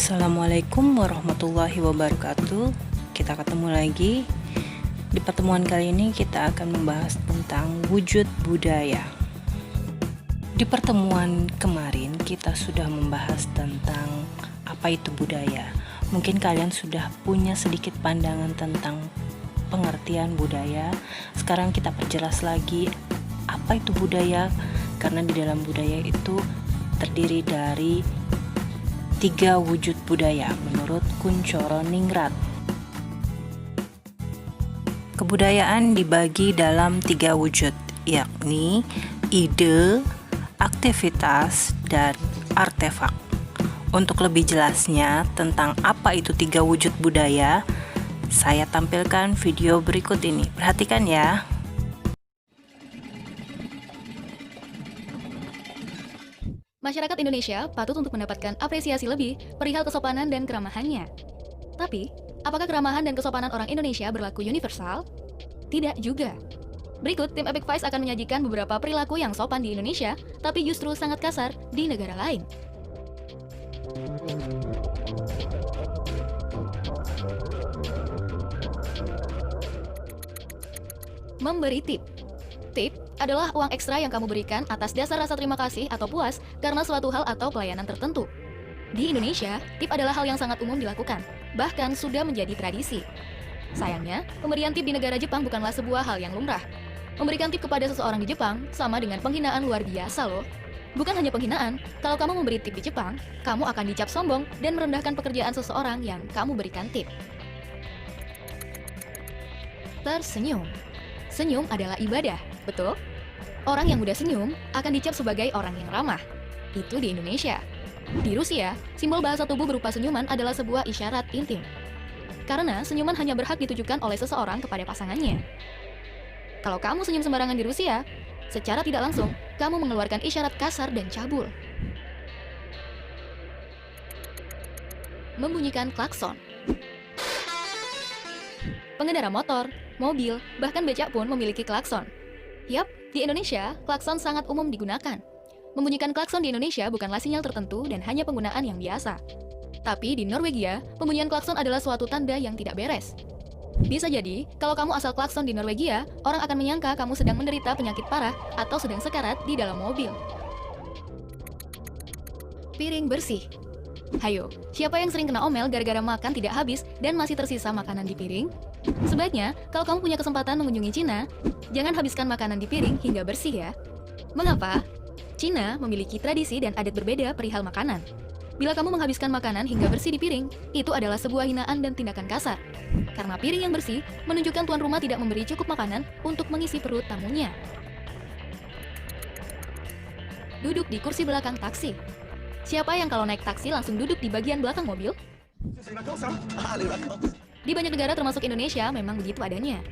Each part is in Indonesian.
Assalamualaikum warahmatullahi wabarakatuh. Kita ketemu lagi. Di pertemuan kali ini kita akan membahas tentang wujud budaya. Di pertemuan kemarin kita sudah membahas tentang apa itu budaya. Mungkin kalian sudah punya sedikit pandangan tentang pengertian budaya. Sekarang kita perjelas lagi apa itu budaya, karena di dalam budaya itu terdiri dari 3 wujud budaya menurut Kuncoro Ningrat. Kebudayaan dibagi dalam 3 wujud, yakni ide, aktivitas, dan artefak. Untuk lebih jelasnya tentang apa itu 3 wujud budaya, saya tampilkan video berikut ini. Perhatikan ya. Masyarakat Indonesia patut untuk mendapatkan apresiasi lebih perihal kesopanan dan keramahannya. Tapi, apakah keramahan dan kesopanan orang Indonesia berlaku universal? Tidak juga. Berikut, tim Epic Vice akan menyajikan beberapa perilaku yang sopan di Indonesia, tapi justru sangat kasar di negara lain. Memberi tip. Tip adalah uang ekstra yang kamu berikan atas dasar rasa terima kasih atau puas karena suatu hal atau pelayanan tertentu. Di Indonesia, tip adalah hal yang sangat umum dilakukan, bahkan sudah menjadi tradisi. Sayangnya, pemberian tip di negara Jepang bukanlah sebuah hal yang lumrah. Memberikan tip kepada seseorang di Jepang sama dengan penghinaan luar biasa loh. Bukan hanya penghinaan, kalau kamu memberi tip di Jepang, kamu akan dicap sombong dan merendahkan pekerjaan seseorang yang kamu berikan tip. Tersenyum. Senyum adalah ibadah, betul? Orang yang mudah senyum akan dicap sebagai orang yang ramah. Itu di Indonesia. Di Rusia, simbol bahasa tubuh berupa senyuman adalah sebuah isyarat intim. Karena senyuman hanya berhak ditujukan oleh seseorang kepada pasangannya. Kalau kamu senyum sembarangan di Rusia, secara tidak langsung, kamu mengeluarkan isyarat kasar dan cabul. Membunyikan klakson. Pengendara motor, mobil, bahkan becak pun memiliki klakson. Yap, di Indonesia, klakson sangat umum digunakan. Membunyikan klakson di Indonesia bukanlah sinyal tertentu dan hanya penggunaan yang biasa. Tapi di Norwegia, pembunyian klakson adalah suatu tanda yang tidak beres. Bisa jadi, kalau kamu asal klakson di Norwegia, orang akan menyangka kamu sedang menderita penyakit parah atau sedang sekarat di dalam mobil. Piring bersih. Hayo, siapa yang sering kena omel gara-gara makan tidak habis dan masih tersisa makanan di piring? Sebaiknya, kalau kamu punya kesempatan mengunjungi Cina, jangan habiskan makanan di piring hingga bersih ya. Mengapa? Cina memiliki tradisi dan adat berbeda perihal makanan. Bila kamu menghabiskan makanan hingga bersih di piring, itu adalah sebuah hinaan dan tindakan kasar. Karena piring yang bersih menunjukkan tuan rumah tidak memberi cukup makanan untuk mengisi perut tamunya. Duduk di kursi belakang taksi. Siapa yang kalau naik taksi langsung duduk di bagian belakang mobil? Di banyak negara termasuk Indonesia memang begitu adanya.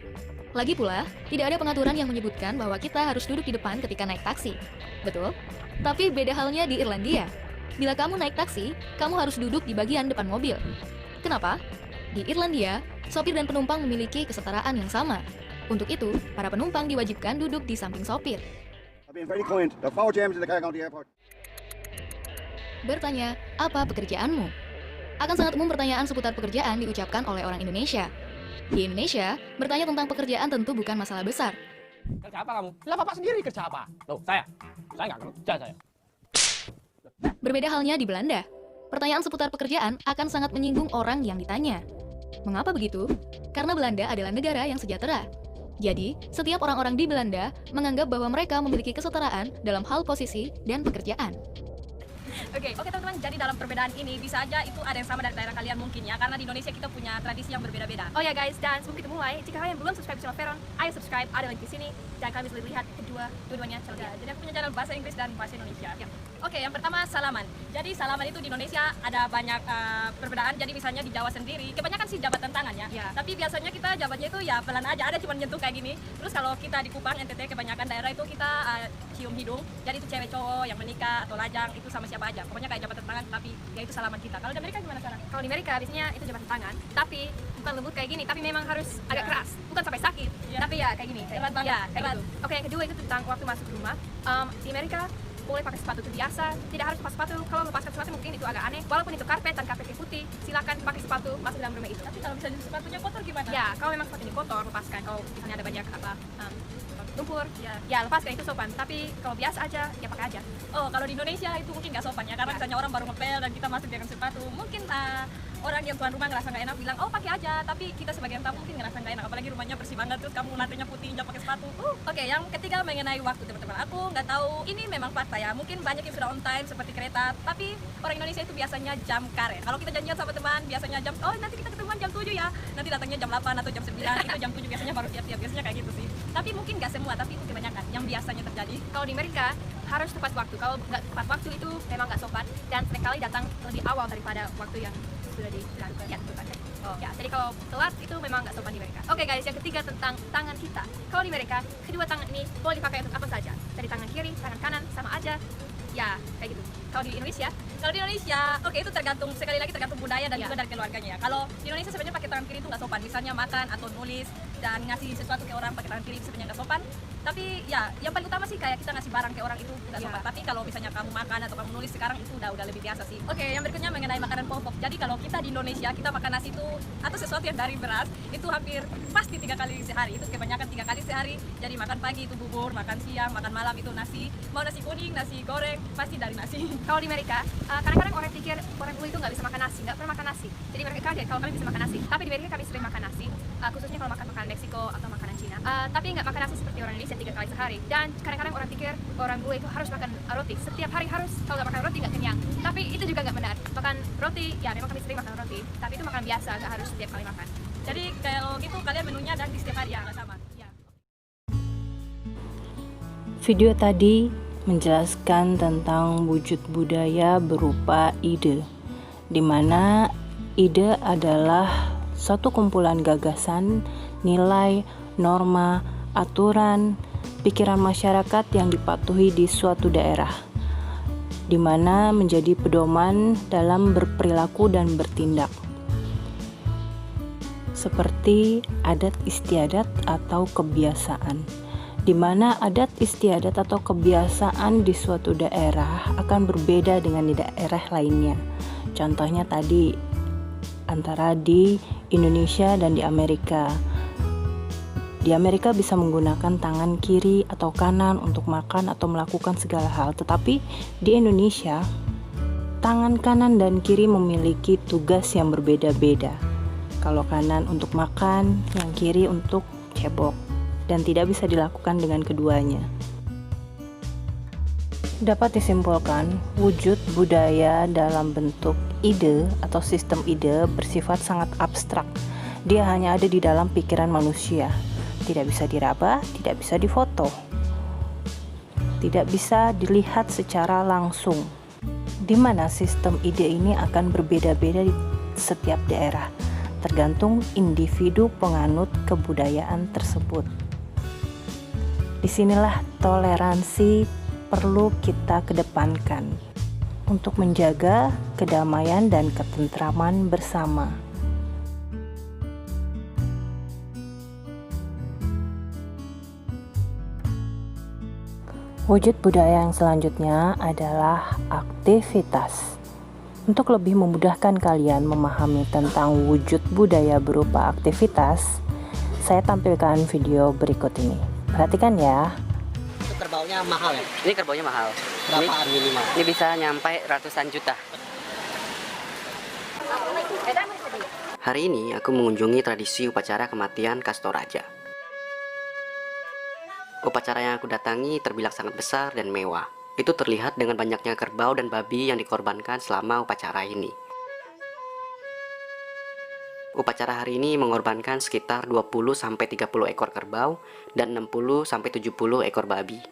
Lagi pula, tidak ada pengaturan yang menyebutkan bahwa kita harus duduk di depan ketika naik taksi. Betul? Tapi beda halnya di Irlandia. Bila kamu naik taksi, kamu harus duduk di bagian depan mobil. Kenapa? Di Irlandia, sopir dan penumpang memiliki kesetaraan yang sama. Untuk itu, para penumpang diwajibkan duduk di samping sopir. Bertanya, apa pekerjaanmu? Akan sangat umum pertanyaan seputar pekerjaan diucapkan oleh orang Indonesia. Di Indonesia, bertanya tentang pekerjaan tentu bukan masalah besar. Kerja apa kamu? Lah bapak sendiri kerja apa? Loh, saya nggak kerja saya. Berbeda halnya di Belanda. Pertanyaan seputar pekerjaan akan sangat menyinggung orang yang ditanya. Mengapa begitu? Karena Belanda adalah negara yang sejahtera. Jadi, setiap orang-orang di Belanda menganggap bahwa mereka memiliki kesetaraan dalam hal posisi dan pekerjaan. Oke teman-teman, jadi dalam perbedaan ini bisa aja itu ada yang sama dari daerah kalian mungkin ya, karena di Indonesia kita punya tradisi yang berbeda-beda. Oh ya guys, dan sebelum kita mulai, jika kalian belum subscribe channel Veron, ayo subscribe, ada link di sini, dan kalian bisa lihat dua-duanya channelnya. Jadi aku punya channel bahasa Inggris dan bahasa Indonesia. Ya. Oke, yang pertama salaman. Jadi salaman itu di Indonesia ada banyak perbedaan. Jadi misalnya di Jawa sendiri, kebanyakan sih jabatan tangan ya. Tapi biasanya kita jabatnya itu ya pelan aja, ada cuma nyentuh kayak gini. Terus kalau kita di Kupang, NTT, kebanyakan daerah itu kita cium hidung. Jadi itu cewek cowok yang menikah atau lajang itu sama siapa aja. Pokoknya kayak jabatan tangan, tapi ya itu salaman kita. Kalau di Amerika gimana sekarang? Kalau di Amerika biasanya itu jabatan tangan, tapi bukan lembut kayak gini, tapi memang harus agak keras. Bukan sampai sakit, tapi ya kayak gini. Kayak gitu. Oke, yang kedua itu tentang waktu masuk rumah. Di Amerika boleh pakai sepatu itu biasa, tidak harus lepas sepatu. Kalau lepaskan sepatu mungkin itu agak aneh, walaupun itu karpet dan karpetnya putih, silakan pakai sepatu masuk dalam rumah itu. Tapi kalau misalnya sepatunya kotor gimana? Ya, kalau memang sepatunya kotor, lepaskan. Kalau misalnya ada banyak lumpur, ya lepaskan, itu sopan. Tapi kalau biasa aja, ya pakai aja. Oh, kalau di Indonesia itu mungkin nggak sopan ya, karena misalnya orang baru ngepel dan kita masuk dengan sepatu, mungkin orang yang tuan rumah ngerasa nggak enak bilang, oh pakai aja, tapi kita sebagai yang tamu mungkin ngerasa nggak enak, apalagi rumahnya bersih banget, terus kamu lantainya putih, nggak pakai sepatu. Oke, yang ketiga mengenai waktu teman-teman. Aku nggak tahu, ini memang fakta ya. Mungkin banyak yang sudah on time seperti kereta, tapi orang Indonesia itu biasanya jam karet. Kalau kita janjian sama teman, biasanya jam, oh nanti kita ketemuan jam 7 ya, nanti datangnya jam 8 atau jam 9, itu jam 7 biasanya baru siap-siap, biasanya kayak gitu sih. Tapi mungkin nggak semua, tapi itu kebanyakan yang biasanya terjadi. Kalau di Amerika harus tepat waktu. Kalau nggak tepat waktu itu memang nggak sopan dan seringkali datang lebih awal daripada waktu yang sudah dilakukan. Ya, betul kan? Oh. Ya, jadi kalau telat itu memang nggak sopan di Amerika. Oke guys, yang ketiga tentang tangan kita. Kalau di Amerika, kedua tangan ini boleh dipakai untuk apa saja. Dari tangan kiri, tangan kanan, sama aja. Ya, kayak gitu. Kalau di Indonesia, oke itu tergantung, sekali lagi tergantung budaya dan juga dari keluarganya. Kalau di Indonesia sebenarnya pakai tangan kiri itu nggak sopan. Misalnya makan atau nulis dan ngasih sesuatu ke orang pakai tangan kiri itu sebenarnya nggak sopan. Tapi ya, yang paling utama sih kayak kita ngasih barang ke orang itu nggak sopan. Tapi kalau misalnya kamu makan atau kamu nulis sekarang itu udah lebih biasa sih. Oke, yang berikutnya mengenai makanan pokok. Jadi kalau kita di Indonesia kita makan nasi itu atau sesuatu yang dari beras itu hampir pasti 3 kali sehari. Itu kebanyakan 3 kali sehari. Jadi makan pagi itu bubur, makan siang, makan malam itu nasi. Mau nasi kuning, nasi goreng, pasti dari nasi. Kalau di Amerika, kadang-kadang orang pikir orang dulu itu nggak bisa makan nasi, nggak pernah makan nasi. Jadi mereka kaget kalau kami bisa makan nasi. Tapi di Amerika kami sering makan nasi, khususnya kalau makan makanan Meksiko atau makanan Cina. Tapi nggak makan nasi seperti orang Indonesia 3 kali sehari. Dan kadang-kadang orang pikir orang bule itu harus makan roti. Setiap hari harus, kalau nggak makan roti nggak kenyang. Tapi itu juga nggak benar. Makan roti, ya memang kami sering makan roti. Tapi itu makan biasa, nggak harus setiap kali makan. Jadi kalau gitu kalian menunya dan di setiap hari ya nggak sama. Ya. Video tadi menjelaskan tentang wujud budaya berupa ide, di mana ide adalah suatu kumpulan gagasan, nilai, norma, aturan, pikiran masyarakat yang dipatuhi di suatu daerah, di mana menjadi pedoman dalam berperilaku dan bertindak, seperti adat istiadat atau kebiasaan, di mana adat istiadat atau kebiasaan di suatu daerah akan berbeda dengan di daerah lainnya. Contohnya tadi antara di Indonesia dan di Amerika. Di Amerika bisa menggunakan tangan kiri atau kanan untuk makan atau melakukan segala hal, tetapi di Indonesia tangan kanan dan kiri memiliki tugas yang berbeda-beda. Kalau kanan untuk makan, yang kiri untuk cebok, dan tidak bisa dilakukan dengan keduanya. Dapat disimpulkan, wujud budaya dalam bentuk ide atau sistem ide bersifat sangat abstrak. Dia hanya ada di dalam pikiran manusia. Tidak bisa diraba, tidak bisa difoto, tidak bisa dilihat secara langsung. Di mana sistem ide ini akan berbeda-beda di setiap daerah, tergantung individu penganut kebudayaan tersebut. Disinilah toleransi perlu kita kedepankan untuk menjaga kedamaian dan ketentraman bersama. Wujud budaya yang selanjutnya adalah aktivitas. Untuk lebih memudahkan kalian memahami tentang wujud budaya berupa aktivitas, saya tampilkan video berikut ini. Perhatikan ya. Itu kerbaunya mahal ya? Ini kerbaunya mahal. Berapaan minimal? Ini bisa nyampe ratusan juta. Hari ini aku mengunjungi tradisi upacara kematian Kastoraja. Upacara yang aku datangi terbilang sangat besar dan mewah. Itu terlihat dengan banyaknya kerbau dan babi yang dikorbankan selama upacara ini. Upacara hari ini mengorbankan sekitar 20-30 ekor kerbau dan 60-70 ekor babi.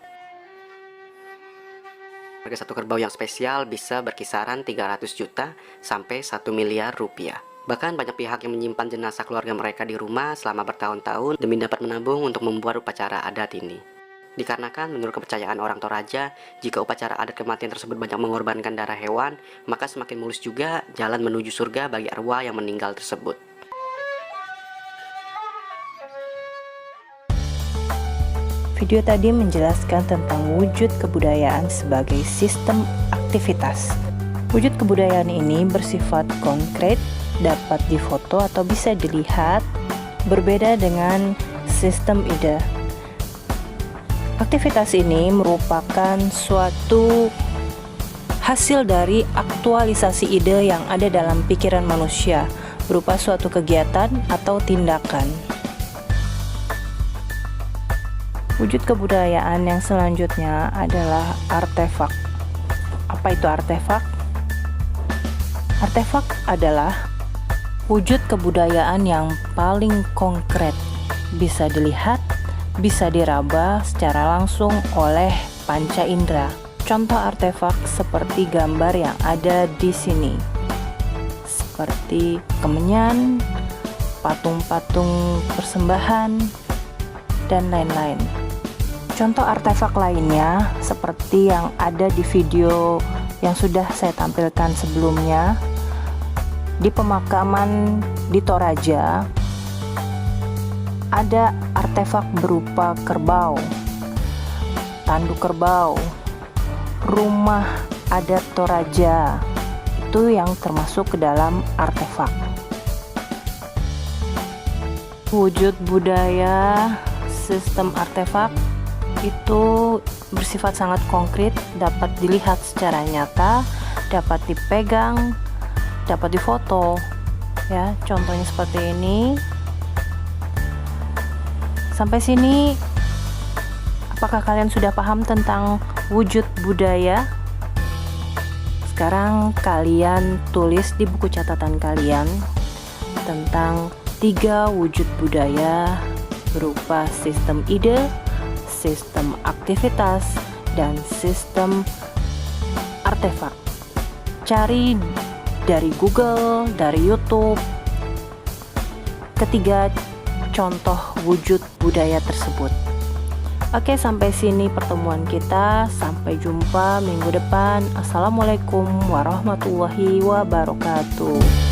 Harga satu kerbau yang spesial bisa berkisaran 300 juta sampai 1 miliar rupiah. Bahkan banyak pihak yang menyimpan jenazah keluarga mereka di rumah selama bertahun-tahun demi dapat menabung untuk membuat upacara adat ini. Dikarenakan menurut kepercayaan orang Toraja, jika upacara adat kematian tersebut banyak mengorbankan darah hewan, maka semakin mulus juga jalan menuju surga bagi arwah yang meninggal tersebut. Video tadi menjelaskan tentang wujud kebudayaan sebagai sistem aktivitas. Wujud kebudayaan ini bersifat konkret, dapat difoto atau bisa dilihat, berbeda dengan sistem ide. Aktivitas ini merupakan suatu hasil dari aktualisasi ide yang ada dalam pikiran manusia, berupa suatu kegiatan atau tindakan. Wujud kebudayaan yang selanjutnya adalah artefak. Apa itu artefak? Artefak adalah wujud kebudayaan yang paling konkret, bisa dilihat, bisa diraba secara langsung oleh panca indera. Contoh artefak seperti gambar yang ada di sini, seperti kemenyan, patung-patung persembahan, dan lain-lain. Contoh artefak lainnya seperti yang ada di video yang sudah saya tampilkan sebelumnya. Di pemakaman di Toraja ada artefak berupa kerbau, tanduk kerbau, rumah adat Toraja. Itu yang termasuk ke dalam artefak. Wujud budaya sistem artefak itu bersifat sangat konkret, dapat dilihat secara nyata, dapat dipegang, dapat difoto. Ya, contohnya seperti ini. Sampai sini, apakah kalian sudah paham tentang wujud budaya? Sekarang kalian tulis di buku catatan kalian tentang 3 wujud budaya berupa sistem ide, sistem aktivitas, dan sistem artefak. Cari dari Google, dari YouTube, ketiga contoh wujud budaya tersebut. Oke, sampai sini pertemuan kita. Sampai jumpa minggu depan. Assalamualaikum warahmatullahi wabarakatuh.